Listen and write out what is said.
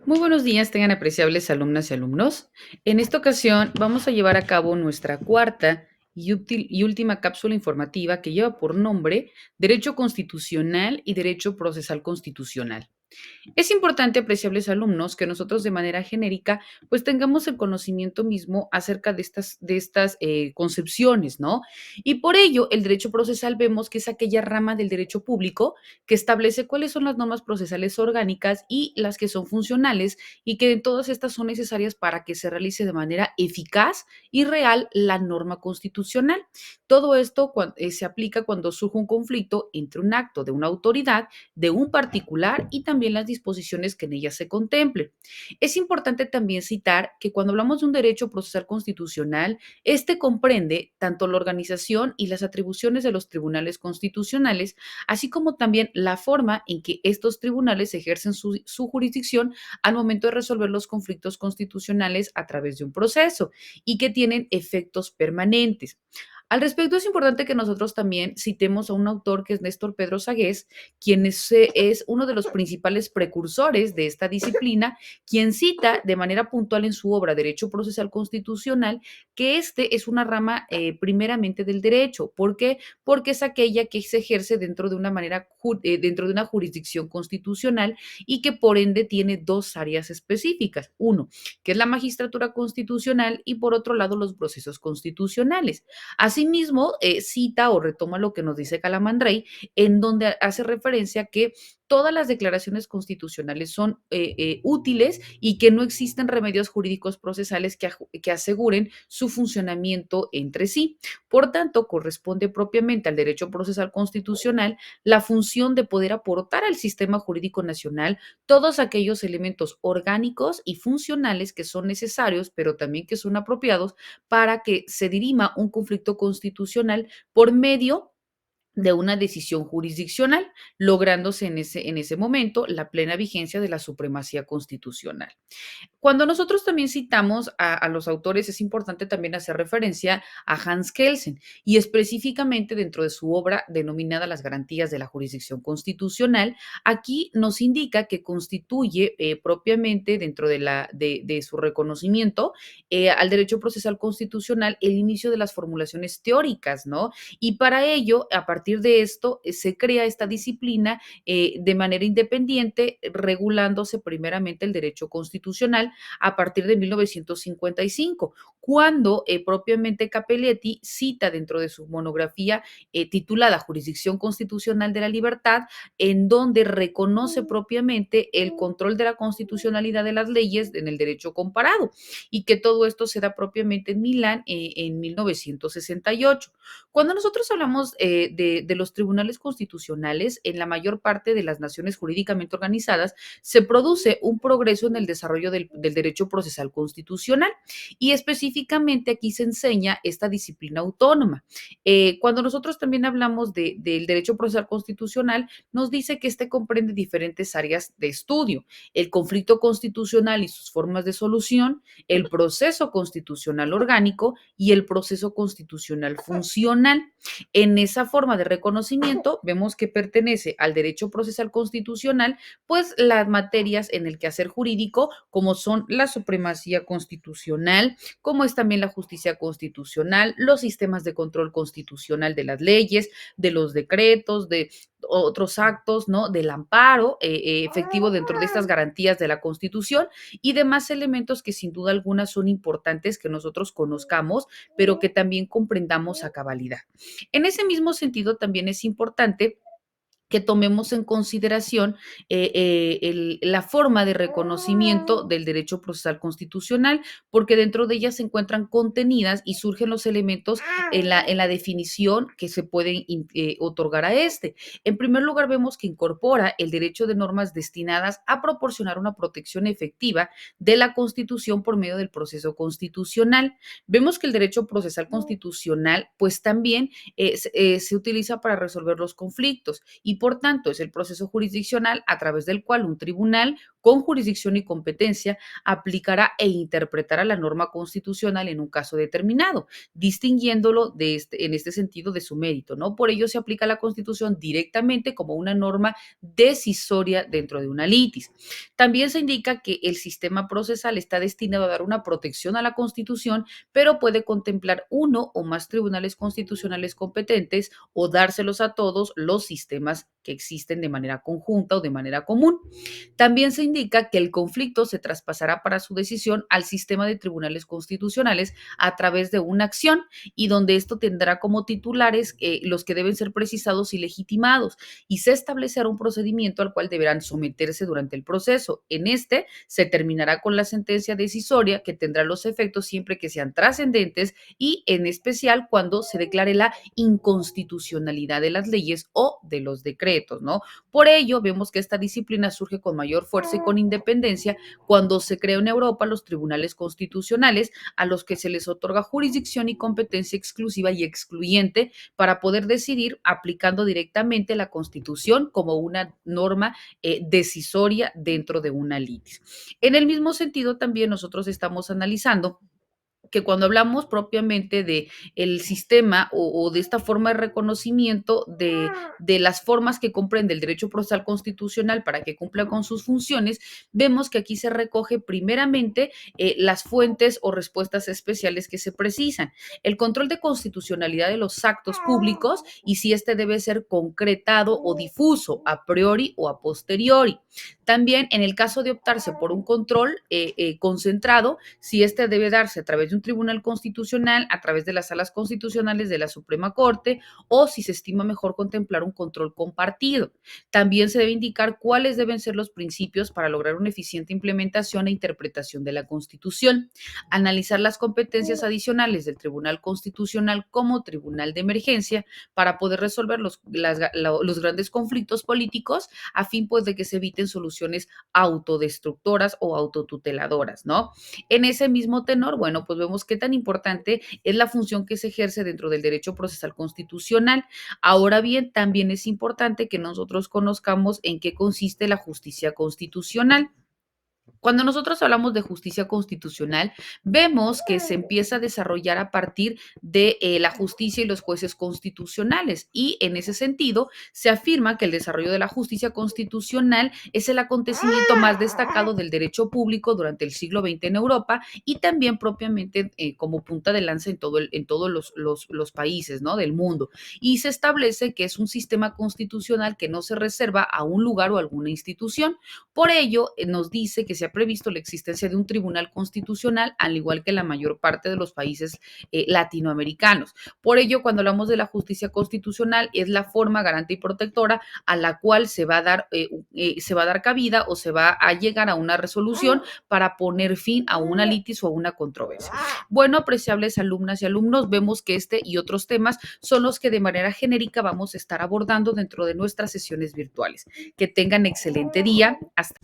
Muy buenos días, tengan apreciables alumnas y alumnos. En esta ocasión vamos a llevar a cabo nuestra cuarta y última cápsula informativa que lleva por nombre Derecho Constitucional y Derecho Procesal Constitucional. Es importante, apreciables alumnos, que nosotros de manera genérica, pues tengamos el conocimiento mismo acerca de estas concepciones, ¿no? Y por ello, el derecho procesal vemos que es aquella rama del derecho público que establece cuáles son las normas procesales orgánicas y las que son funcionales y que todas estas son necesarias para que se realice de manera eficaz y real la norma constitucional. Todo esto se aplica cuando surge un conflicto entre un acto de una autoridad de un particular y también las disposiciones que en ella se contemplen. Es importante también citar que cuando hablamos de un derecho procesal constitucional, este comprende tanto la organización y las atribuciones de los tribunales constitucionales, así como también la forma en que estos tribunales ejercen su jurisdicción al momento de resolver los conflictos constitucionales a través de un proceso y que tienen efectos permanentes. Al respecto, es importante que nosotros también citemos a un autor que es Néstor Pedro Sagués, quien es uno de los principales precursores de esta disciplina, quien cita de manera puntual en su obra Derecho Procesal Constitucional que este es una rama primeramente del derecho. ¿Por qué? Porque es aquella que se ejerce dentro de una dentro de una jurisdicción constitucional y que por ende tiene dos áreas específicas. Uno, que es la magistratura constitucional y por otro lado los procesos constitucionales. Asimismo, cita o retoma lo que nos dice Calamandrei, en donde hace referencia a que todas las declaraciones constitucionales son útiles y que no existen remedios jurídicos procesales que aseguren su funcionamiento entre sí. Por tanto, corresponde propiamente al derecho procesal constitucional la función de poder aportar al sistema jurídico nacional todos aquellos elementos orgánicos y funcionales que son necesarios, pero también que son apropiados para que se dirima un conflicto constitucional por medio de una decisión jurisdiccional, lográndose en ese momento la plena vigencia de la supremacía constitucional. Cuando nosotros también citamos a los autores, es importante también hacer referencia a Hans Kelsen y específicamente dentro de su obra denominada Las garantías de la jurisdicción constitucional, aquí nos indica que constituye propiamente dentro de su reconocimiento al derecho procesal constitucional el inicio de las formulaciones teóricas, ¿no? Y para ello, a partir de esto, se crea esta disciplina de manera independiente, regulándose primeramente el derecho constitucional a partir de 1955, cuando propiamente Capelletti cita dentro de su monografía titulada Jurisdicción Constitucional de la Libertad, en donde reconoce propiamente el control de la constitucionalidad de las leyes en el derecho comparado y que todo esto se da propiamente en Milán en 1968. Cuando nosotros hablamos de los tribunales constitucionales, en la mayor parte de las naciones jurídicamente organizadas, se produce un progreso en el desarrollo del derecho procesal constitucional y específicamente aquí se enseña esta disciplina autónoma. Cuando nosotros también hablamos del derecho procesal constitucional, nos dice que este comprende diferentes áreas de estudio, el conflicto constitucional y sus formas de solución, el proceso constitucional orgánico y el proceso constitucional funcional. En esa forma de reconocimiento vemos que pertenece al derecho procesal constitucional pues las materias en el quehacer jurídico, como son la supremacía constitucional, como es también la justicia constitucional, los sistemas de control constitucional de las leyes, de los decretos, de otros actos, ¿no? Del amparo efectivo dentro de estas garantías de la Constitución y demás elementos que sin duda alguna son importantes que nosotros conozcamos, pero que también comprendamos a cabalidad. En ese mismo sentido, también es importante que tomemos en consideración la forma de reconocimiento del derecho procesal constitucional, porque dentro de ellas se encuentran contenidas y surgen los elementos en la definición que se pueden otorgar a este. En primer lugar, vemos que incorpora el derecho de normas destinadas a proporcionar una protección efectiva de la Constitución por medio del proceso constitucional. Vemos que el derecho procesal constitucional, pues también se utiliza para resolver los conflictos y por tanto es el proceso jurisdiccional a través del cual un tribunal con jurisdicción y competencia aplicará e interpretará la norma constitucional en un caso determinado, distinguiéndolo en este sentido de su mérito, ¿no? Por ello se aplica la Constitución directamente como una norma decisoria dentro de una litis. También se indica que el sistema procesal está destinado a dar una protección a la Constitución, pero puede contemplar uno o más tribunales constitucionales competentes o dárselos a todos los sistemas que existen de manera conjunta o de manera común. También se indica que el conflicto se traspasará para su decisión al sistema de tribunales constitucionales a través de una acción y donde esto tendrá como titulares los que deben ser precisados y legitimados y se establecerá un procedimiento al cual deberán someterse durante el proceso. En este se terminará con la sentencia decisoria que tendrá los efectos siempre que sean trascendentes y en especial cuando se declare la inconstitucionalidad de las leyes o de los decretos, ¿no? Por ello, vemos que esta disciplina surge con mayor fuerza y con independencia cuando se creó en Europa los tribunales constitucionales a los que se les otorga jurisdicción y competencia exclusiva y excluyente para poder decidir aplicando directamente la Constitución como una norma decisoria dentro de una litis. En el mismo sentido, también nosotros estamos analizando que cuando hablamos propiamente de el sistema o de esta forma de reconocimiento de las formas que comprende el derecho procesal constitucional para que cumpla con sus funciones, vemos que aquí se recoge primeramente las fuentes o respuestas especiales que se precisan, el control de constitucionalidad de los actos públicos y si este debe ser concretado o difuso a priori o a posteriori. También en el caso de optarse por un control concentrado, si este debe darse a través de un tribunal constitucional, a través de las salas constitucionales de la Suprema Corte o si se estima mejor contemplar un control compartido. También se debe indicar cuáles deben ser los principios para lograr una eficiente implementación e interpretación de la Constitución. Analizar las competencias adicionales del Tribunal Constitucional como tribunal de emergencia para poder resolver los grandes conflictos políticos a fin pues de que se eviten soluciones autodestructoras o autotuteladoras, ¿no? En ese mismo tenor, bueno, pues vemos qué tan importante es la función que se ejerce dentro del derecho procesal constitucional. Ahora bien, también es importante que nosotros conozcamos en qué consiste la justicia constitucional. Cuando nosotros hablamos de justicia constitucional, vemos que se empieza a desarrollar a partir de la justicia y los jueces constitucionales y en ese sentido se afirma que el desarrollo de la justicia constitucional es el acontecimiento más destacado del derecho público durante el siglo XX en Europa y también propiamente como punta de lanza en todos los países, ¿no? Del mundo. Y se establece que es un sistema constitucional que no se reserva a un lugar o a alguna institución. Por ello, nos dice que se ha previsto la existencia de un tribunal constitucional, al igual que la mayor parte de los países latinoamericanos. Por ello, cuando hablamos de la justicia constitucional, es la forma garante y protectora a la cual se va a dar cabida o se va a llegar a una resolución para poner fin a una litis o a una controversia. Bueno, apreciables alumnas y alumnos, vemos que este y otros temas son los que de manera genérica vamos a estar abordando dentro de nuestras sesiones virtuales. Que tengan excelente día. Hasta